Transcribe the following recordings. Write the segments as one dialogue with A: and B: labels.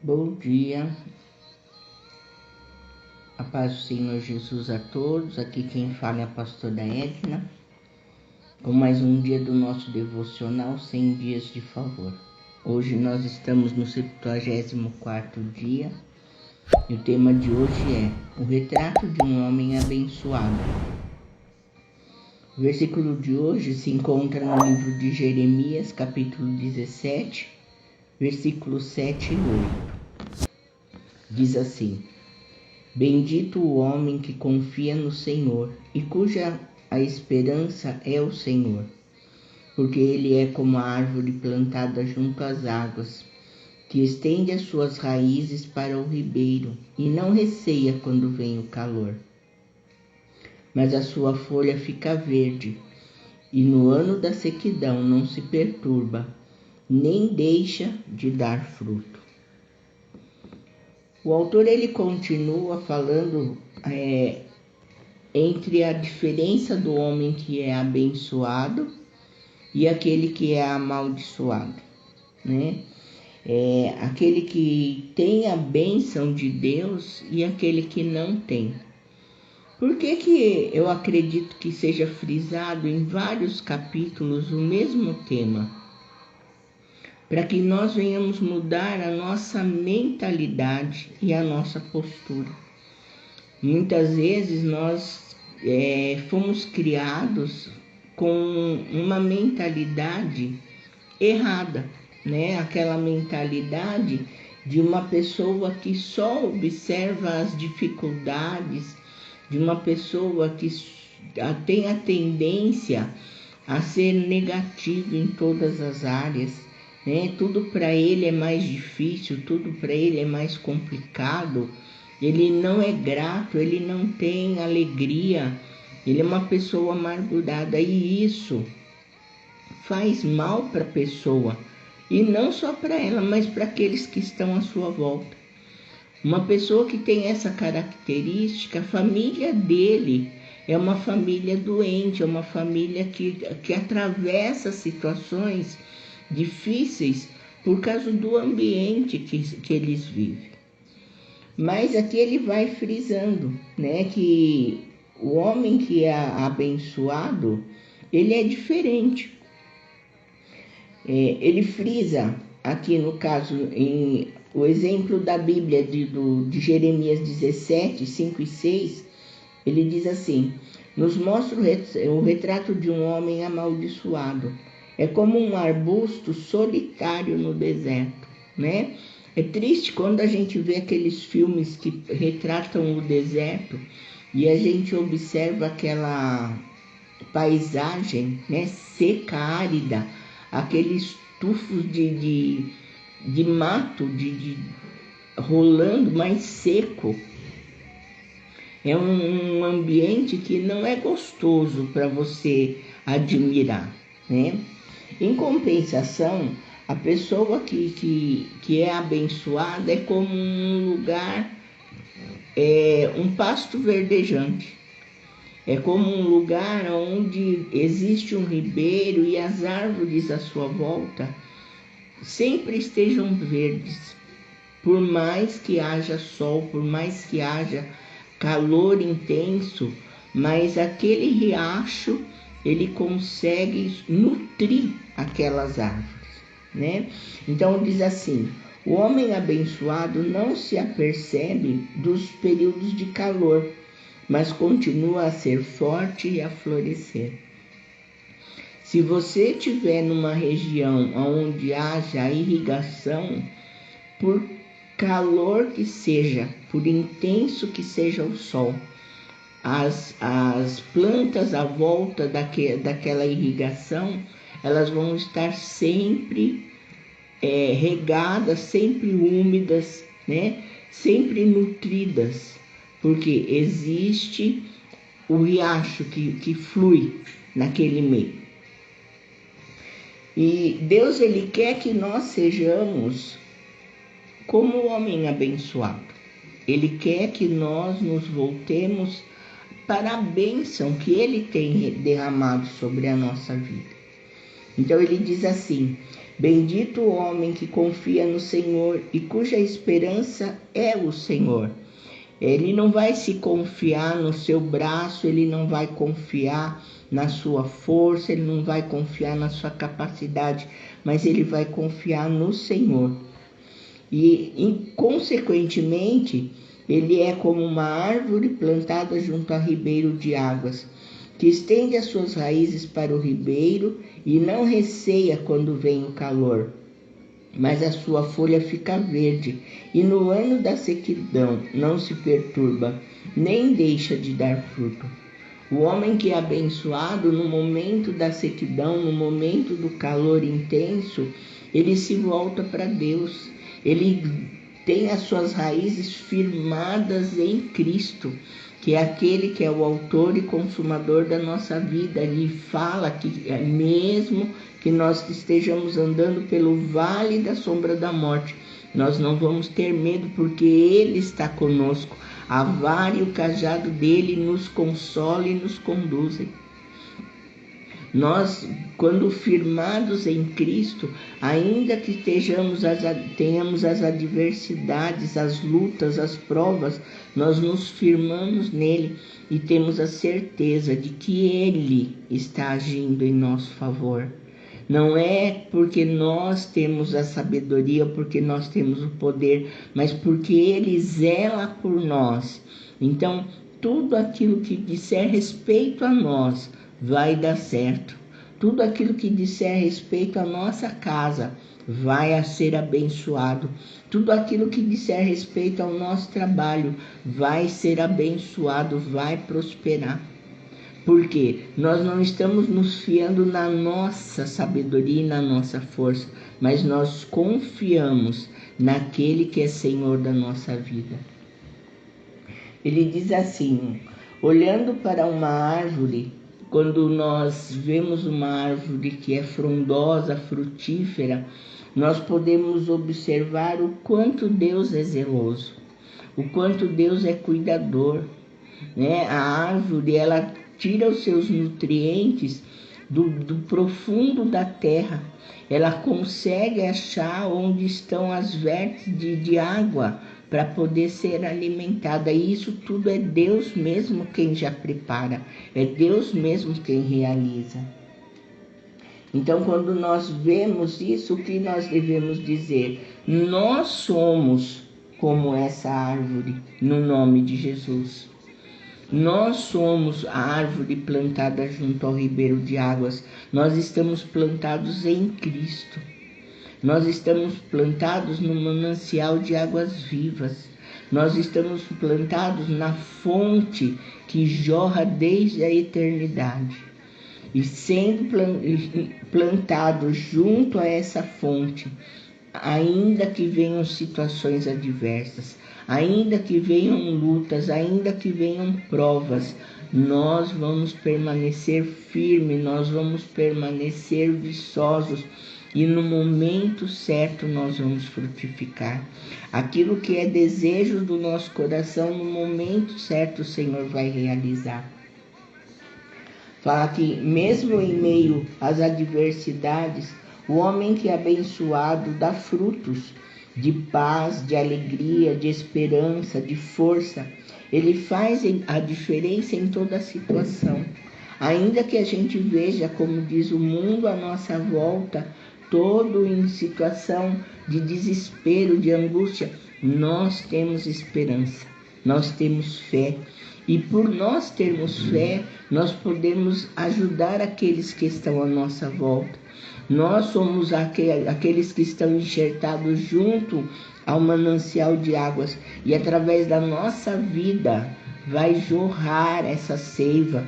A: Bom dia, a paz do Senhor Jesus a todos. Aqui quem fala é a pastora Edna, com mais um dia do nosso devocional 100 dias de favor. Hoje nós estamos no 74º dia e o tema de hoje é o retrato de um homem abençoado. O versículo de hoje se encontra no livro de Jeremias, capítulo 17, versículos 7 e 8. Diz assim: Bendito o homem que confia no Senhor e cuja a esperança é o Senhor, porque ele é como a árvore plantada junto às águas, que estende as suas raízes para o ribeiro e não receia quando vem o calor. Mas a sua folha fica verde e no ano da sequidão não se perturba, nem deixa de dar fruto. O autor ele continua falando entre a diferença do homem que é abençoado e aquele que é amaldiçoado, né? Aquele que tem a bênção de Deus e aquele que não tem. Por que eu acredito que seja frisado em vários capítulos o mesmo tema? Para que nós venhamos mudar a nossa mentalidade e a nossa postura. Muitas vezes nós fomos criados com uma mentalidade errada, né? Aquela mentalidade de uma pessoa que só observa as dificuldades, de uma pessoa que tem a tendência a ser negativo em todas as áreas. Tudo para ele é mais difícil, tudo para ele é mais complicado, ele não é grato, ele não tem alegria, ele é uma pessoa amargurada e isso faz mal para a pessoa e não só para ela, mas para aqueles que estão à sua volta. Uma pessoa que tem essa característica, a família dele é uma família doente, é uma família que atravessa situações difíceis por causa do ambiente que eles vivem. Mas aqui ele vai frisando, né, que o homem que é abençoado, ele é diferente. Ele frisa aqui no caso, em o exemplo da Bíblia de Jeremias 17, 5 e 6, ele diz assim: nos mostra o retrato de um homem amaldiçoado. É como um arbusto solitário no deserto, né? É triste quando a gente vê aqueles filmes que retratam o deserto e a gente observa aquela paisagem, né, seca, árida, aqueles tufos de mato rolando, mais seco. É um ambiente que não é gostoso para você admirar, né? Em compensação, a pessoa que é abençoada é como um lugar, um pasto verdejante. É como um lugar onde existe um ribeiro e as árvores à sua volta sempre estejam verdes. Por mais que haja sol, por mais que haja calor intenso, mas aquele riacho, ele consegue nutrir aquelas árvores, né? Então diz assim: o homem abençoado não se apercebe dos períodos de calor, mas continua a ser forte e a florescer. Se você estiver numa região onde haja irrigação, por calor que seja, por intenso que seja o sol, as plantas à volta daquela irrigação, elas vão estar sempre regadas, sempre úmidas, né? Sempre nutridas, porque existe o riacho que flui naquele meio. E Deus, ele quer que nós sejamos como o homem abençoado. Ele quer que nós nos voltemos para a bênção que ele tem derramado sobre a nossa vida. Então ele diz assim: Bendito o homem que confia no Senhor e cuja esperança é o Senhor. Ele não vai se confiar no seu braço, ele não vai confiar na sua força, ele não vai confiar na sua capacidade, mas ele vai confiar no Senhor. E consequentemente, ele é como uma árvore plantada junto a ribeiro de águas, que estende as suas raízes para o ribeiro e não receia quando vem o calor, mas a sua folha fica verde, e no ano da sequidão não se perturba, nem deixa de dar fruto. O homem que é abençoado no momento da sequidão, no momento do calor intenso, ele se volta para Deus. Ele tem as suas raízes firmadas em Cristo, que é aquele que é o autor e consumador da nossa vida. Ele fala que mesmo que nós estejamos andando pelo vale da sombra da morte, nós não vamos ter medo, porque Ele está conosco. A vara e o cajado dele nos consolam e nos conduzem. Nós, quando firmados em Cristo, ainda que tenhamos as adversidades, as lutas, as provas, nós nos firmamos nele e temos a certeza de que Ele está agindo em nosso favor. Não é porque nós temos a sabedoria, porque nós temos o poder, mas porque Ele zela por nós. Então, tudo aquilo que disser respeito a nós vai dar certo. Tudo aquilo que disser respeito à nossa casa vai ser abençoado. Tudo aquilo que disser respeito ao nosso trabalho vai ser abençoado, vai prosperar. Porque nós não estamos nos fiando na nossa sabedoria e na nossa força, mas nós confiamos naquele que é Senhor da nossa vida. Ele diz assim: olhando para uma árvore, quando nós vemos uma árvore que é frondosa, frutífera, nós podemos observar o quanto Deus é zeloso, o quanto Deus é cuidador, né? A árvore, ela tira os seus nutrientes do profundo da terra. Ela consegue achar onde estão as vértices de água para poder ser alimentada. E isso tudo é Deus mesmo quem já prepara. É Deus mesmo quem realiza. Então, quando nós vemos isso, o que nós devemos dizer? Nós somos como essa árvore, no nome de Jesus. Nós somos a árvore plantada junto ao ribeiro de águas. Nós estamos plantados em Cristo. Nós estamos plantados no manancial de águas vivas. Nós estamos plantados na fonte que jorra desde a eternidade. E sendo plantados junto a essa fonte, ainda que venham situações adversas, ainda que venham lutas, ainda que venham provas, nós vamos permanecer firmes, nós vamos permanecer viçosos e no momento certo nós vamos frutificar. Aquilo que é desejo do nosso coração, no momento certo o Senhor vai realizar. Fala que mesmo em meio às adversidades, o homem que é abençoado dá frutos de paz, de alegria, de esperança, de força. Ele faz a diferença em toda a situação. Ainda que a gente veja, como diz o mundo à nossa volta, todo em situação de desespero, de angústia, nós temos esperança, nós temos fé. E por nós termos fé, nós podemos ajudar aqueles que estão à nossa volta. Nós somos aqueles que estão enxertados junto ao manancial de águas. E através da nossa vida vai jorrar essa seiva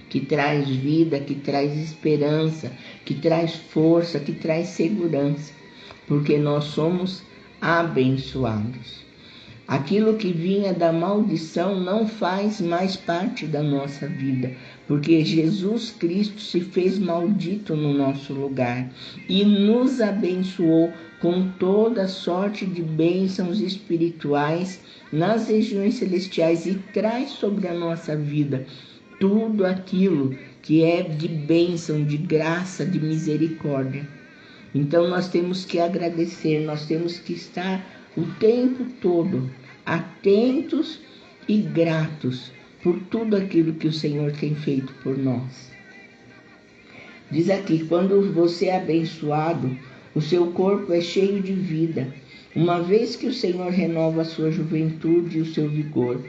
A: que traz vida, que traz esperança, que traz força, que traz segurança. Porque nós somos abençoados. Aquilo que vinha da maldição não faz mais parte da nossa vida, porque Jesus Cristo se fez maldito no nosso lugar e nos abençoou com toda sorte de bênçãos espirituais nas regiões celestiais e traz sobre a nossa vida tudo aquilo que é de bênção, de graça, de misericórdia. Então nós temos que agradecer, nós temos que estar o tempo todo atentos e gratos por tudo aquilo que o Senhor tem feito por nós. Diz aqui, quando você é abençoado, o seu corpo é cheio de vida, uma vez que o Senhor renova a sua juventude e o seu vigor.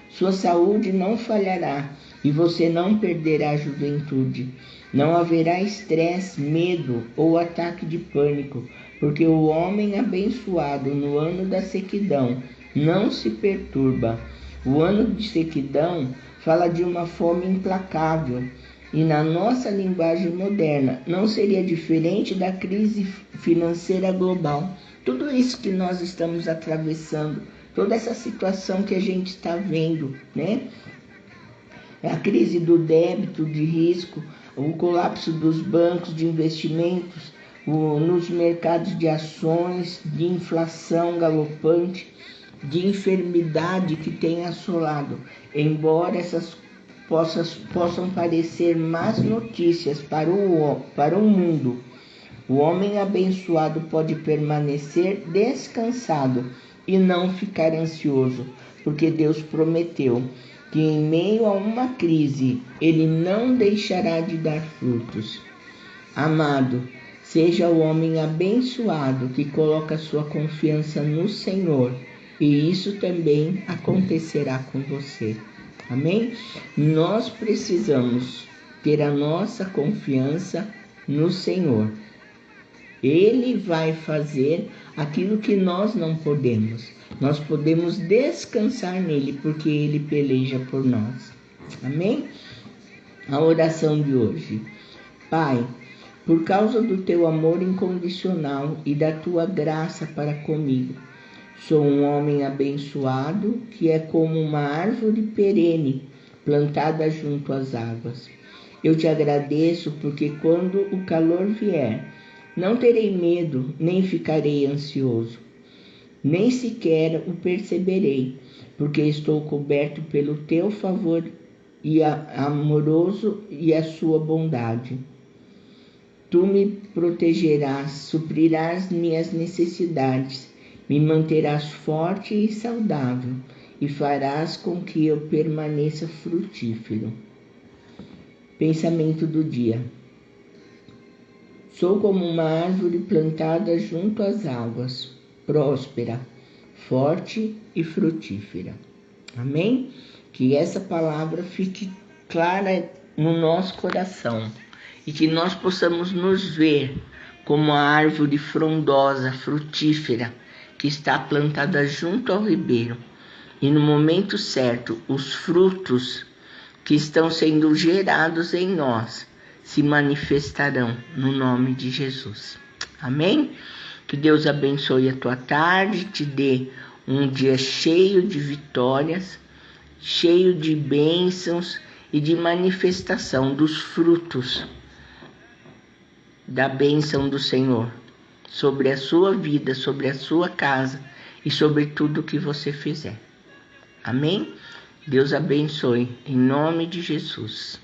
A: Sua saúde não falhará e você não perderá a juventude. Não haverá estresse, medo ou ataque de pânico, porque o homem abençoado no ano da sequidão não se perturba. O ano de sequidão fala de uma fome implacável e na nossa linguagem moderna não seria diferente da crise financeira global. Tudo isso que nós estamos atravessando, toda essa situação que a gente está vendo, né? A crise do débito, de risco, o colapso dos bancos de investimentos, nos mercados de ações, de inflação galopante, de enfermidade que tem assolado. Embora essas possam parecer más notícias para o mundo, o homem abençoado pode permanecer descansado e não ficar ansioso, porque Deus prometeu que em meio a uma crise Ele não deixará de dar frutos. Amado, seja o homem abençoado que coloca sua confiança no Senhor, e isso também acontecerá com você. Amém? Nós precisamos ter a nossa confiança no Senhor. Ele vai fazer aquilo que nós não podemos. Nós podemos descansar nele, porque ele peleja por nós. Amém? A oração de hoje. Pai, por causa do teu amor incondicional e da tua graça para comigo, sou um homem abençoado que é como uma árvore perene plantada junto às águas. Eu te agradeço porque quando o calor vier, não terei medo, nem ficarei ansioso, nem sequer o perceberei, porque estou coberto pelo teu favor e amoroso e a sua bondade. Tu me protegerás, suprirás minhas necessidades, me manterás forte e saudável e farás com que eu permaneça frutífero. Pensamento do dia. Sou como uma árvore plantada junto às águas, próspera, forte e frutífera. Amém? Que essa palavra fique clara no nosso coração e que nós possamos nos ver como a árvore frondosa, frutífera, que está plantada junto ao ribeiro. E no momento certo, os frutos que estão sendo gerados em nós se manifestarão no nome de Jesus. Amém? Que Deus abençoe a tua tarde, te dê um dia cheio de vitórias, cheio de bênçãos e de manifestação dos frutos da bênção do Senhor sobre a sua vida, sobre a sua casa e sobre tudo que você fizer. Amém? Deus abençoe, em nome de Jesus.